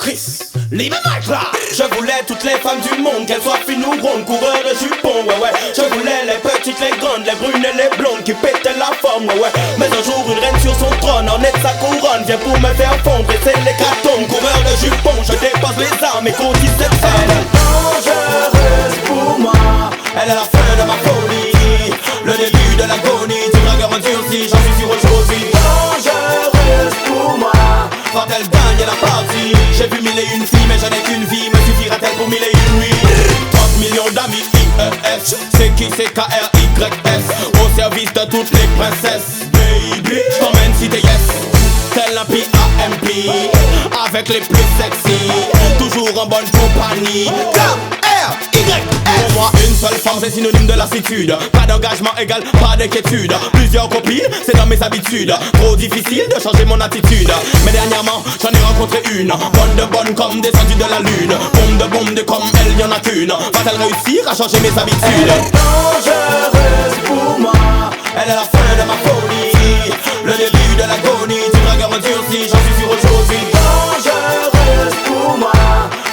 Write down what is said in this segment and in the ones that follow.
Chris, libre Mike là. Je voulais toutes les femmes du monde, qu'elles soient fines ou rondes, coureurs de jupons, ouais ouais. Je voulais les petites, les grandes, les brunes et les blondes qui pétaient la forme, ouais ouais. Mais un jour une reine sur son trône, en est de sa couronne, vient pour me faire fondre et c'est l'hécatombe. Coureur de jupons, je dépose les armes et continue cette femme. Elle est dangereuse pour moi, elle est la fin de ma folie, le début de l'agonie, du dragueur endurci, j'en suis sûr aujourd'hui. Dangereuse pour moi, quand elle gagne la partie. J'ai vu mille et une filles mais je n'ai qu'une vie, me suffira-t-elle pour mille et une nuits? 30 millions d'amis IES, c'est qui c'est KRYS, au service de toutes les princesses. Baby, j't'emmène si t'es yes, tel un PAMP, avec les plus sexy, toujours en bonne compagnie. Pour moi une seule femme c'est synonyme de lassitude. Pas d'engagement égal, pas d'inquiétude. Plusieurs copines, c'est dans mes habitudes. Trop difficile de changer mon attitude. Mais dernièrement j'en ai rencontré une, bonne comme descendue de la lune. Bombe de comme elle, y'en a qu'une. Va-t-elle réussir à changer mes habitudes? Elle est dangereuse pour moi, elle est la fin de ma folie, le début de l'agonie, du dragueur endurci, j'en suis sûr aujourd'hui. Dangereuse pour moi,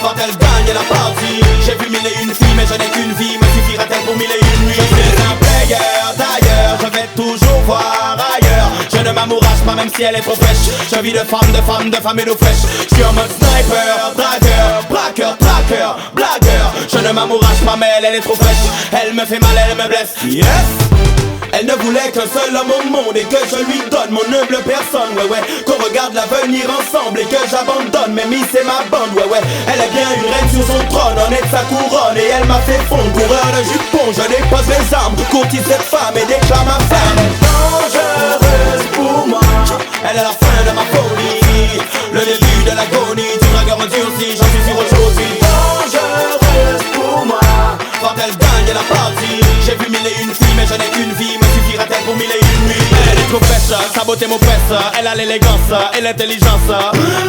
quand elle gagne la partie. J'ai vu mille et une filles mais je n'ai qu'une vie, me suffira-t-elle pour mille et une nuits? Je suis un player d'ailleurs, je vais toujours voir ailleurs. Je ne m'amourage pas même si elle est trop fraîche. Je vis de femme et d'eau fraîche. Je suis en mode sniper, dragueur, braqueur, traqueur, blagueur. Je ne m'amourage pas mais elle est trop fraîche. Elle me fait mal, elle me blesse. Yes! Elle ne voulait qu'un seul homme au monde et que je lui donne mon humble personne, ouais ouais. Qu'on regarde l'avenir ensemble et que j'abandonne, mais Miss c'est ma bande, ouais ouais. Elle est bien une reine sur son trône, en est de sa couronne et elle m'a fait fondre. Coureur de jupons, je dépose les armes, courtise cette femme et déclare ma femme. Elle est dangereuse pour moi, elle est la fin de ma folie, le début de l'agonie, du dragueur endurci, j'en suis sûr aujourd'hui. Dangereuse pour moi, quand elle gagne la partie. J'ai vu mille et une filles mais je n'ai qu'une vie, me suffira-t-elle pour mille et une nuits? Elle est trop fraîche, sa beauté m'oppresse, elle a l'élégance et l'intelligence,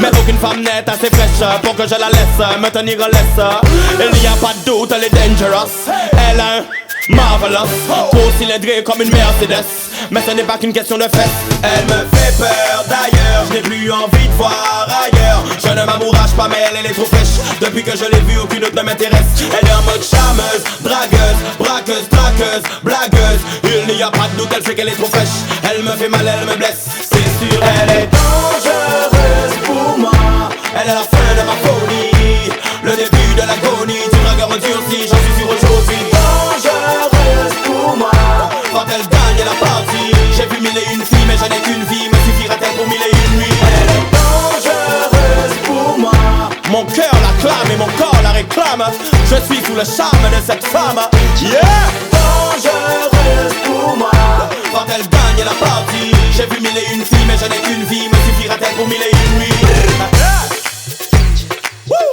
mais aucune femme n'est assez fraîche pour que je la laisse me tenir en laisse. Il n'y a pas de doute, elle est dangerous, elle a un marvelous, trop cylindrée comme une Mercedes, mais ce n'est pas qu'une question de fesses. Elle me fait peur d'ailleurs, je n'ai plus envie de voir ailleurs. Je ne m'amourage pas mais elle est trop fraîche. Depuis que je l'ai vue aucune autre ne m'intéresse. Elle est en mode charmeuse, dragueuse, braqueuse, traqueuse, blagueuse. Il n'y a pas de doute, elle sait qu'elle est trop fraîche. Elle me fait mal, elle me blesse, c'est sûr. Elle est dangereuse pour moi, elle est la fin de ma folie, le début de l'agonie, du dragueur endurci, j'en suis sûr aujourd'hui. Dangereuse pour moi, quand elle gagne la partie. J'ai vu mille et une filles mais je n'ai qu'une vie, me suffira-t-elle pour mille et une nuits? Elle est dangereuse pour moi, mon cœur l'acclame et mon corps la réclame. Je suis sous le charme de cette femme. Yeah! Dangereuse pour moi, quand elle gagne la partie. J'ai vu mille et une filles mais je n'ai qu'une vie, me suffira-t-elle pour mille et une nuits? Woo!